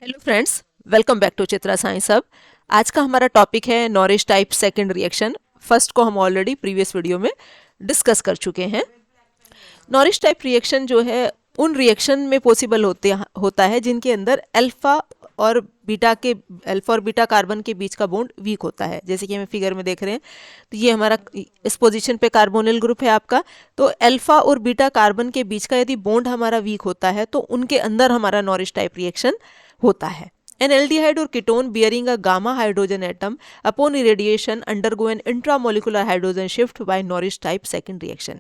Hello friends, welcome back to Chitra science hub. आज का हमारा टॉपिक है Norrish type second reaction. First को हम ऑलरेडी प्रीवियस वीडियो में डिस्कस कर चुके हैं। नॉरिश टाइप रिएक्शन जो है उन रिएक्शन में पॉसिबल होता है जिनके अंदर अल्फा और बीटा कार्बन के बीच का बॉन्ड वीक होता है। जैसे कि हमें फिगर में देख रहे हैं, तो ये हमारा इस पोजीशन पे कार्बोनिल ग्रुप है आपका। तो अल्फा और बीटा कार्बन के बीच का यदि बॉन्ड हमारा वीक होता है तो उनके अंदर हमारा नॉरिश टाइप रिएक्शन होता है। An aldehyde or ketone bearing a gamma hydrogen atom upon irradiation undergo an intramolecular hydrogen shift by Norris type second reaction.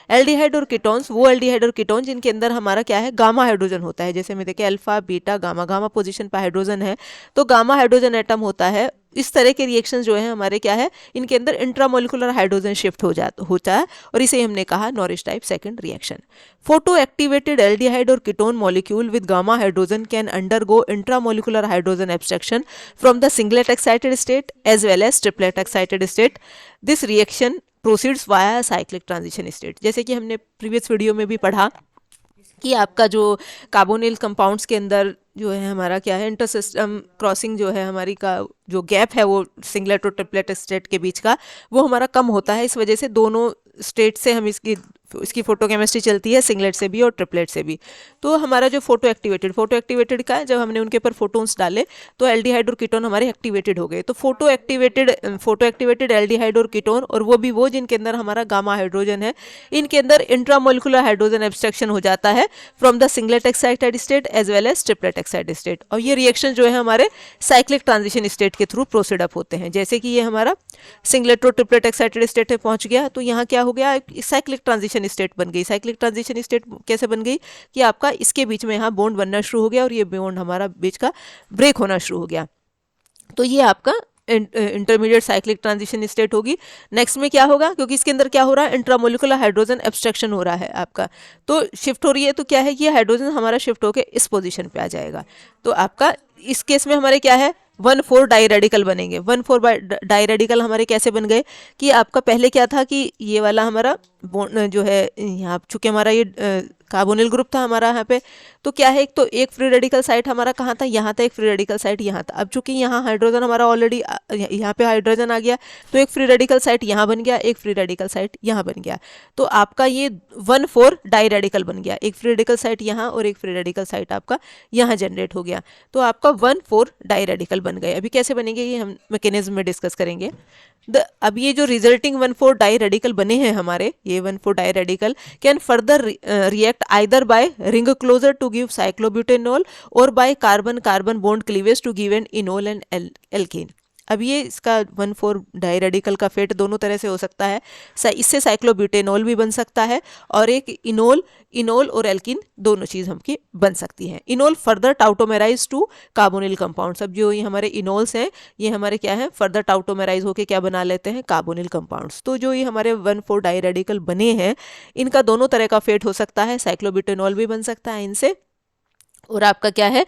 Aldehyde और कीटोन्स, वो एल्डिहाइड और कीटोन जिनके अंदर हमारा क्या है, गामा हाइड्रोजन होता है। जैसे में देखें alpha beta gamma, gamma position पर हाइड्रोजन है तो गामा हाइड्रोजन एटम होता है। इस तरह के रिएक्शन जो है हमारे क्या है, इनके अंदर इंट्रामोलिकुलर हाइड्रोजन शिफ्ट होता है और इसे हमने कहा Norrish type second reaction. Photo activated aldehyde और ketone molecule with gamma hydrogen can undergo intramolecular hydrogen abstraction from the singlet excited state as well as triplet excited state. This reaction proceeds via cyclic transition state. जैसे कि हमने previous video में भी पढ़ा कि आपका जो कार्बोनिल कंपाउंड्स के अंदर जो है हमारा क्या है, इंटरसिस्टम क्रॉसिंग जो है हमारी का जो गैप है वो सिंगलेट और ट्रिपलेट स्टेट के बीच का, वो हमारा कम होता है। इस वजह से दोनों स्टेट से हम इसकी फोटोकेमिस्ट्री चलती है, सिंगलेट से भी और ट्रिपलेट से भी। तो हमारा जो फोटो एक्टिवेटेड का है, जब हमने उनके ऊपर फोटोन्स डाले तो एल्डिहाइड और कीटोन हमारे एक्टिवेटेड हो गए। तो फोटो एक्टिवेटेड एल्डिहाइड और कीटोन, और वो जिनके अंदर हमारा गामा हाइड्रोजन है, इनके अंदर इंट्रामोलिकुलर हाइड्रोजन एब्स्ट्रैक्शन हो जाता है from the singlet excited state as well as triplet excited state. और ये रिएक्शन जो है हमारे साइक्लिक ट्रांजिशन स्टेट के थ्रू प्रोसीड अप होते हैं। जैसे कि ये हमारा सिंगलेट और ट्रिपलेट एक्साइटेड स्टेट में पहुंच गया तो यहाँ क्या हो गया, साइक्लिक ट्रांजिशन स्टेट बन गई। साइक्लिक ट्रांजिशन स्टेट कैसे बन गई कि आपका इसके बीच में यहाँ बॉन्ड बनना शुरू हो गया और ये बॉन्ड हमारा बीच का ब्रेक होना शुरू हो गया। तो ये आपका इंटरमीडिएट साइक्लिक ट्रांजिशन स्टेट होगी। नेक्स्ट में क्या होगा, क्योंकि इसके अंदर क्या हो रहा है, इंट्रामोलिकुलर हाइड्रोजन एब्स्ट्रैक्शन हो रहा है आपका, तो शिफ्ट हो रही है। तो क्या है, ये हाइड्रोजन हमारा शिफ्ट होकर इस पोजीशन पे आ जाएगा। तो आपका इस केस में हमारे क्या है, 1,4 डाई रेडिकल बनेंगे। 1,4 डाई रेडिकल हमारे कैसे बन गए कि आपका पहले क्या था कि ये वाला हमारा जो है यहाँ, चूंकि हमारा ये कार्बोनिल ग्रुप था हमारा यहाँ पे, तो क्या है, एक फ्री रेडिकल साइट हमारा कहाँ था, यहाँ था। एक फ्री रेडिकल साइट यहाँ था। अब चूंकि यहाँ हाइड्रोजन हमारा ऑलरेडी यहाँ पे हाइड्रोजन आ गया तो एक फ्री रेडिकल साइट यहाँ बन गया, एक फ्री रेडिकल साइट यहाँ बन गया। तो आपका ये 1,4 डाई रेडिकल बन गया। एक फ्री रेडिकल साइट यहाँ और एक फ्री रेडिकल साइट आपका यहाँ जनरेट हो गया। तो आपका 1,4 डाई रेडिकल बन गए। अभी कैसे बनेंगे ये हम मैकेनिज्म में डिस्कस करेंगे। अब ये जो रिजल्टिंग 1,4 डाई रेडिकल बने हैं हमारे, ये 1,4 di radical can further react either by ring closure to give cyclobutanol और by carbon carbon bond cleavage to give an enol and alkene. अब ये इसका 1,4 डाई रेडिकल का फेट दोनों तरह से हो सकता है। इससे साइक्लोब्यूटेनॉल भी बन सकता है और एक इनोल और एल्किन दोनों चीज़ हमकी बन सकती है। Enol further tautomerize to carbonyl compounds. अब जो ये हमारे इनोल्स हैं, ये हमारे क्या है, फर्दर टाउटोमेराइज होके क्या बना लेते हैं, कार्बोनिल कंपाउंड्स। तो जो ये हमारे 1,4 डाई रेडिकल बने हैं, इनका दोनों तरह का फेट हो सकता है। साइक्लोब्यूटेनॉल भी बन सकता है इनसे, और आपका क्या है,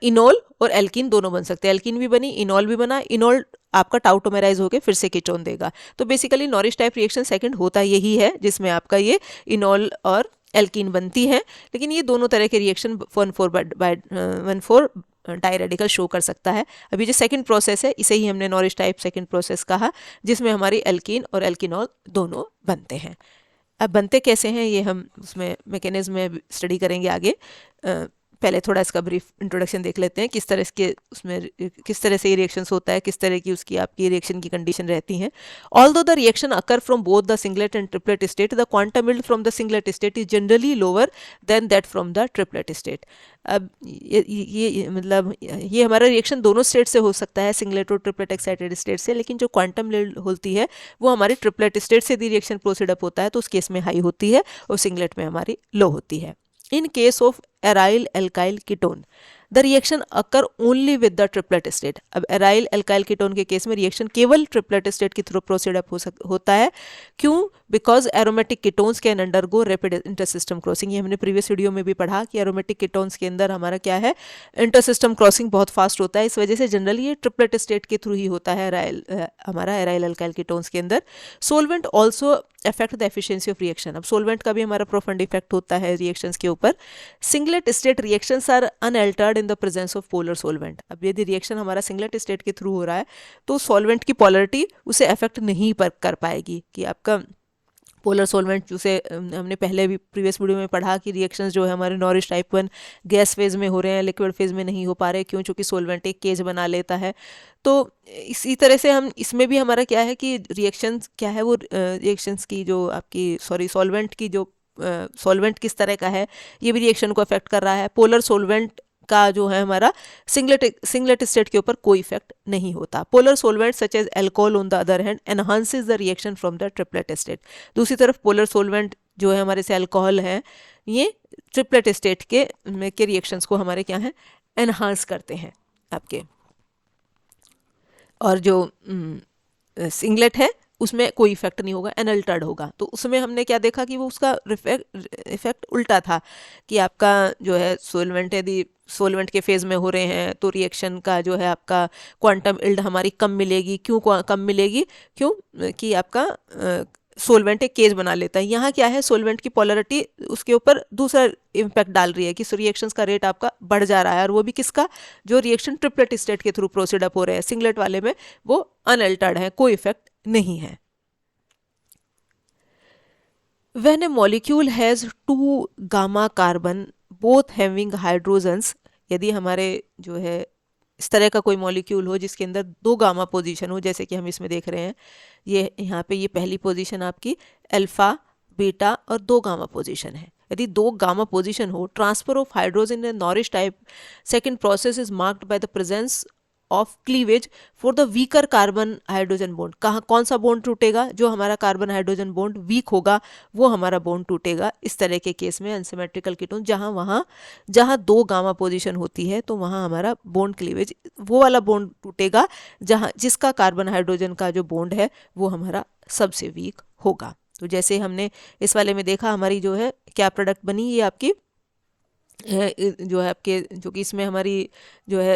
इनोल और एल्किन दोनों बन सकते हैं। एल्किन भी बनी, इनोल भी बना। इनोल आपका टाउटोमेराइज होकर फिर से कीटोन देगा। तो basically nourish type reaction second होता यही है, जिसमें आपका ये इनोल और एल्किन बनती है। लेकिन ये दोनों तरह के रिएक्शन 1,4 डाई रेडिकल शो कर सकता है। अभी जो सेकंड प्रोसेस है इसे ही हमने नॉरिश टाइप सेकंड प्रोसेस कहा, जिसमें हमारी एल्किन और एल्किनॉल दोनों बनते हैं। अब बनते कैसे हैं ये हम उसमें मैकेनिज्म में स्टडी करेंगे आगे। पहले थोड़ा इसका ब्रीफ इंट्रोडक्शन देख लेते हैं, किस तरह से ये रिएक्शंस होता है, किस तरह की उसकी आपकी रिएक्शन की कंडीशन रहती हैं। Although the reaction occur from both the singlet and triplet state, the quantum yield from the singlet state is generally lower than that from the triplet state. अब मतलब ये हमारा रिएक्शन दोनों स्टेट से हो सकता है, सिंगलेट और ट्रिपलेट एक्साइटेड स्टेट से, लेकिन जो क्वांटम यील्ड होती है वो हमारी ट्रिपलेट स्टेट से यदि रिएक्शन प्रोसीड अप होता है तो उस केस में हाई होती है और सिंगलेट में हमारी लो होती है। In case of aryl alkyl ketone, the reaction occur only with the triplet state. अब aryl alkyl ketone के केस में रिएक्शन केवल ट्रिपलेट स्टेट के थ्रू प्रोसीड अप होता है। क्यों? Because aromatic ketones can undergo rapid intersystem crossing. ये हमने प्रीवियस वीडियो में भी पढ़ा कि एरोमेटिक कीटोन्स के अंदर हमारा क्या है, इंटरसिस्टम क्रॉसिंग बहुत फास्ट होता है। इस वजह से जनरली ये ट्रिपलेट स्टेट के थ्रू ही होता है हमारा एराइल अल्काइल कीटोन्स के अंदर। Solvent also affect the efficiency of reaction. अब सोलवेंट का भी हमारा प्रोफंड इफेक्ट होता है रिएक्शंस के ऊपर। Singlet singlet state reactions are unaltered in the presence of polar solvent. अब यदि रिएक्शन हमारा सिंगलेट स्टेट के थ्रू हो रहा है तो सॉल्वेंट की पोलरिटी उसे अफेक्ट नहीं कर पाएगी, कि आपका पोलर सॉल्वेंट जिसे हमने पहले भी प्रीवियस वीडियो में पढ़ा कि रिएक्शंस जो है हमारे नॉरिश टाइप 1 गैस फेज में हो रहे हैं, लिक्विड फेज में नहीं हो पा रहे, क्यों? चूँकि सॉल्वेंट एक केज बना लेता है। तो इसी तरह से हम इसमें भी हमारा क्या है कि रिएक्शंस क्या है, वो रिएक्शंस की जो आपकी सॉल्वेंट की जो सॉल्वेंट किस तरह का है ये भी रिएक्शन को अफेक्ट कर रहा है। पोलर सॉल्वेंट का जो है हमारा सिंगलेट स्टेट के ऊपर कोई इफेक्ट नहीं होता। Polar solvent such as alcohol on the other hand enhances the reaction from the triplet state. दूसरी तरफ पोलर सॉल्वेंट जो है हमारे से अल्कोहल है, ये ट्रिपलेट स्टेट के रिएक्शंस को हमारे क्या है एनहांस करते हैं आपके। और जो सिंगलेट है उसमें कोई इफेक्ट नहीं होगा, एनअल्टर्ड होगा। तो उसमें हमने क्या देखा कि वो उसका इफेक्ट उल्टा था, कि आपका जो है सॉल्वेंट यदि सॉल्वेंट के फेज में हो रहे हैं तो रिएक्शन का जो है आपका क्वांटम इल्ड हमारी कम मिलेगी। क्यों कम मिलेगी? क्यों कि आपका सॉल्वेंट एक केज बना लेता है। यहाँ क्या है, सॉल्वेंट की पोलरिटी उसके ऊपर दूसरा इम्पैक्ट डाल रही है कि रिएक्शंस का रेट आपका बढ़ जा रहा है, और वो भी किसका? जो रिएक्शन ट्रिपलेट स्टेट के थ्रू प्रोसीड अप हो रहे हैं। सिंगलेट वाले में वो अनअल्टर्ड है, कोई इफेक्ट नहीं है। When a molecule has two gamma carbon both having hydrogens, यदि हमारे जो है इस तरह का कोई मॉलिक्यूल हो जिसके अंदर दो गामा पोजीशन हो, जैसे कि हम इसमें देख रहे हैं, ये यहाँ पे ये पहली पोजीशन आपकी अल्फा बीटा और दो गामा पोजीशन है। यदि दो गामा पोजीशन हो, transfer of hydrogen in nourish type second process is marked by the presence of cleavage for the weaker carbon hydrogen bond. कहाँ कौन सा बॉन्ड टूटेगा? जो हमारा कार्बन हाइड्रोजन बॉन्ड वीक होगा वो हमारा बॉन्ड टूटेगा। इस तरह के केस में अनसिमेट्रिकल कीटोन जहाँ दो गामा पोजीशन होती है तो वहाँ हमारा बॉन्ड क्लीवेज वो वाला बॉन्ड टूटेगा जहाँ जिसका कार्बन हाइड्रोजन का जो बॉन्ड है वो हमारा सबसे वीक होगा। तो जैसे हमने इस वाले में देखा, हमारी जो है क्या प्रोडक्ट बनी, ये आपकी जो है आपके जो कि इसमें हमारी जो है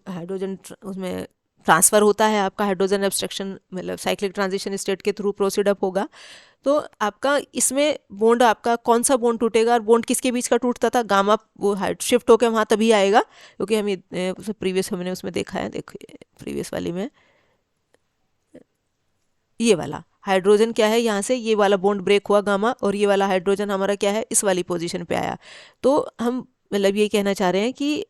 हाइड्रोजन उसमें ट्रांसफ़र होता है, आपका हाइड्रोजन एब्स्ट्रक्शन मतलब साइक्लिक ट्रांजिशन स्टेट के थ्रू प्रोसीड अप होगा। तो आपका इसमें बॉन्ड आपका कौन सा बॉन्ड टूटेगा, और बॉन्ड किसके बीच का टूटता था? गामा वो शिफ्ट होकर वहाँ तभी आएगा, क्योंकि हम प्रीवियस हमने उसमें देखा है। देखिए प्रीवियस वाली में ये वाला हाइड्रोजन क्या है, यहाँ से ये वाला बॉन्ड ब्रेक हुआ गामा, और ये वाला हाइड्रोजन हमारा क्या है इस वाली पोजीशन पे आया। तो हम मतलब ये कहना चाह रहे हैं कि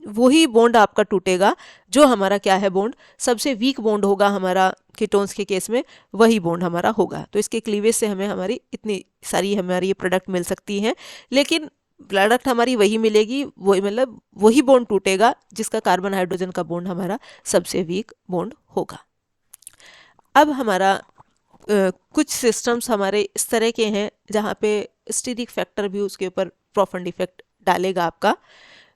वही बॉन्ड आपका टूटेगा जो हमारा क्या है बॉन्ड सबसे वीक बॉन्ड होगा हमारा कीटोन्स के केस में, वही बॉन्ड हमारा होगा। तो इसके क्लीवेज से हमें हमारी इतनी सारी हमारी ये प्रोडक्ट मिल सकती हैं, लेकिन प्रोडक्ट हमारी वही मिलेगी, वही मतलब वही बॉन्ड टूटेगा जिसका कार्बन हाइड्रोजन का बॉन्ड हमारा सबसे वीक बॉन्ड होगा। अब हमारा कुछ सिस्टम्स हमारे इस तरह के हैं जहाँ पे स्टीरिक फैक्टर भी उसके ऊपर प्रोफंड इफेक्ट डालेगा आपका।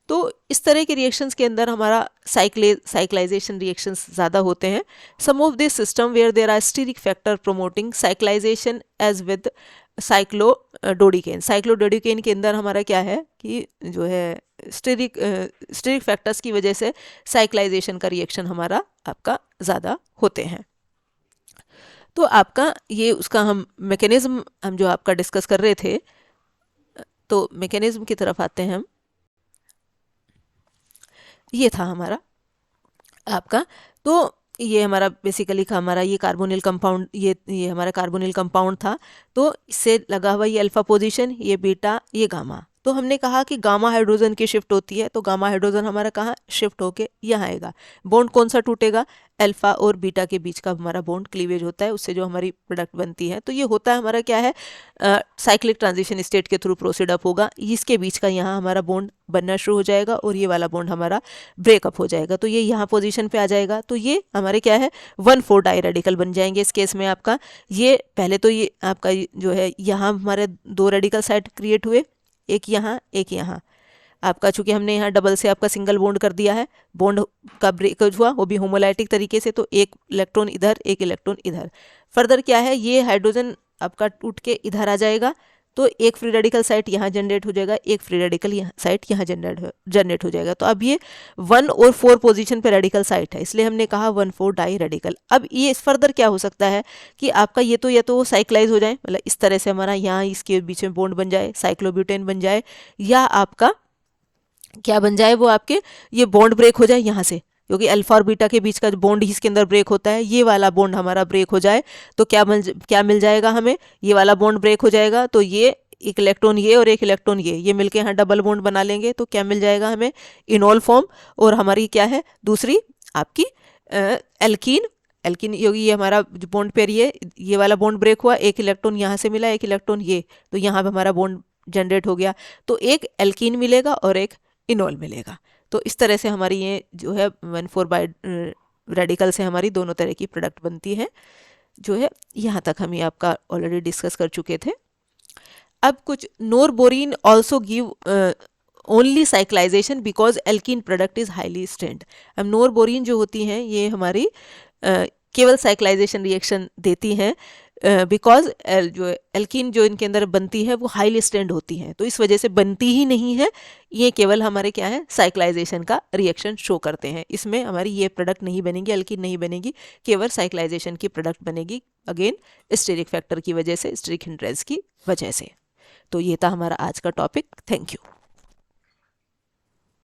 तो इस तरह के रिएक्शंस के अंदर हमारा साइक्लाइजेशन रिएक्शंस ज़्यादा होते हैं। Some of this system where there are steric factor promoting cyclization as with cyclododecane. Cyclododecane के अंदर हमारा क्या है कि जो है स्टीरिक फैक्टर्स की वजह से साइक्लाइजेशन का रिएक्शन हमारा आपका ज़्यादा होते हैं। तो आपका ये उसका हम मैकेनिज्म हम जो आपका डिस्कस कर रहे थे, तो मैकेनिज्म की तरफ आते हैं हम। ये था हमारा आपका, तो ये हमारा बेसिकली का हमारा ये कार्बोनिल कंपाउंड, ये हमारा कार्बोनिल कंपाउंड था। तो इससे लगा हुआ ये अल्फा पोजीशन, ये बीटा, ये गामा। तो हमने कहा कि गामा हाइड्रोजन की शिफ्ट होती है, तो गामा हाइड्रोजन हमारा कहाँ शिफ्ट होके यहाँ आएगा। बॉन्ड कौन सा टूटेगा? अल्फा और बीटा के बीच का हमारा बॉन्ड क्लीवेज होता है, उससे जो हमारी प्रोडक्ट बनती है। तो ये होता है हमारा क्या है साइक्लिक ट्रांजिशन स्टेट के थ्रू प्रोसीड अप होगा, इसके बीच का यहाँ हमारा बॉन्ड बनना शुरू हो जाएगा और ये वाला बॉन्ड हमारा ब्रेकअप हो जाएगा। तो ये यहाँ पोजीशन पे आ जाएगा, तो ये हमारे क्या है 1,4 डाई रेडिकल बन जाएंगे। इस केस में आपका ये पहले तो ये आपका जो है यहाँ हमारे दो रेडिकल साइड क्रिएट हुए, एक यहाँ एक यहाँ। आपका चूंकि हमने यहाँ डबल से आपका सिंगल बॉन्ड कर दिया है, बॉन्ड का ब्रेकअप हुआ वो भी होमोलाइटिक तरीके से, तो एक इलेक्ट्रॉन इधर एक इलेक्ट्रॉन इधर। फर्दर क्या है, ये हाइड्रोजन आपका टूट के इधर आ जाएगा, तो एक फ्री रेडिकल साइट यहाँ जनरेट हो जाएगा, एक फ्री रेडिकल साइट यहाँ जनरेट हो जाएगा। तो अब ये 1 और 4 पोजीशन पे रेडिकल साइट है, इसलिए हमने कहा 1,4 डाई रेडिकल। अब ये इस फर्दर क्या हो सकता है कि आपका ये तो या तो साइक्लाइज हो जाए, मतलब इस तरह से हमारा यहाँ इसके बीच में बॉन्ड बन जाए, साइक्लोब्यूटेन बन जाए, या आपका क्या बन जाए वो आपके, ये बॉन्ड ब्रेक हो जाए यहाँ से, क्योंकि अल्फा और बीटा के बीच का बॉन्ड ही इसके अंदर ब्रेक होता है, ये वाला बॉन्ड हमारा ब्रेक हो जाए तो क्या मिल जाएगा हमें, ये वाला बॉन्ड ब्रेक हो जाएगा तो ये एक इलेक्ट्रॉन ये और एक इलेक्ट्रॉन ये मिलके यहाँ डबल बॉन्ड बना लेंगे, तो क्या मिल जाएगा हमें, इनॉल फॉर्म। और हमारी क्या है दूसरी आपकी एल्कीन, एल्कीन योगी, ये हमारा जो बॉन्ड पेयर ये वाला बॉन्ड ब्रेक हुआ, एक इलेक्ट्रॉन यहाँ से मिला, एक इलेक्ट्रॉन ये, तो यहाँ पे हमारा बॉन्ड जनरेट हो गया, तो एक एल्कीन मिलेगा और एक इनॉल मिलेगा। तो इस तरह से हमारी ये जो है 1,4 बाई रेडिकल से हमारी दोनों तरह की प्रोडक्ट बनती है, जो है यहाँ तक हम ये आपका ऑलरेडी डिस्कस कर चुके थे। अब कुछ norbornene also give only cyclization because alkene product is highly strained. अब नोरबोरिन जो होती हैं ये हमारी केवल साइक्लाइजेशन रिएक्शन देती हैं बिकॉज जो एल्कीन जो इनके अंदर बनती है वो हाईली स्ट्रेंड होती हैं, तो इस वजह से बनती ही नहीं है, ये केवल हमारे क्या है साइक्लाइजेशन का रिएक्शन शो करते हैं। इसमें हमारी ये प्रोडक्ट नहीं बनेगी, एल्कीन नहीं बनेगी, केवल साइक्लाइजेशन की प्रोडक्ट बनेगी, अगेन स्टेरिक फैक्टर की वजह से, स्टेरिक हिंड्रेंस की वजह से। तो ये था हमारा आज का टॉपिक। Thank you.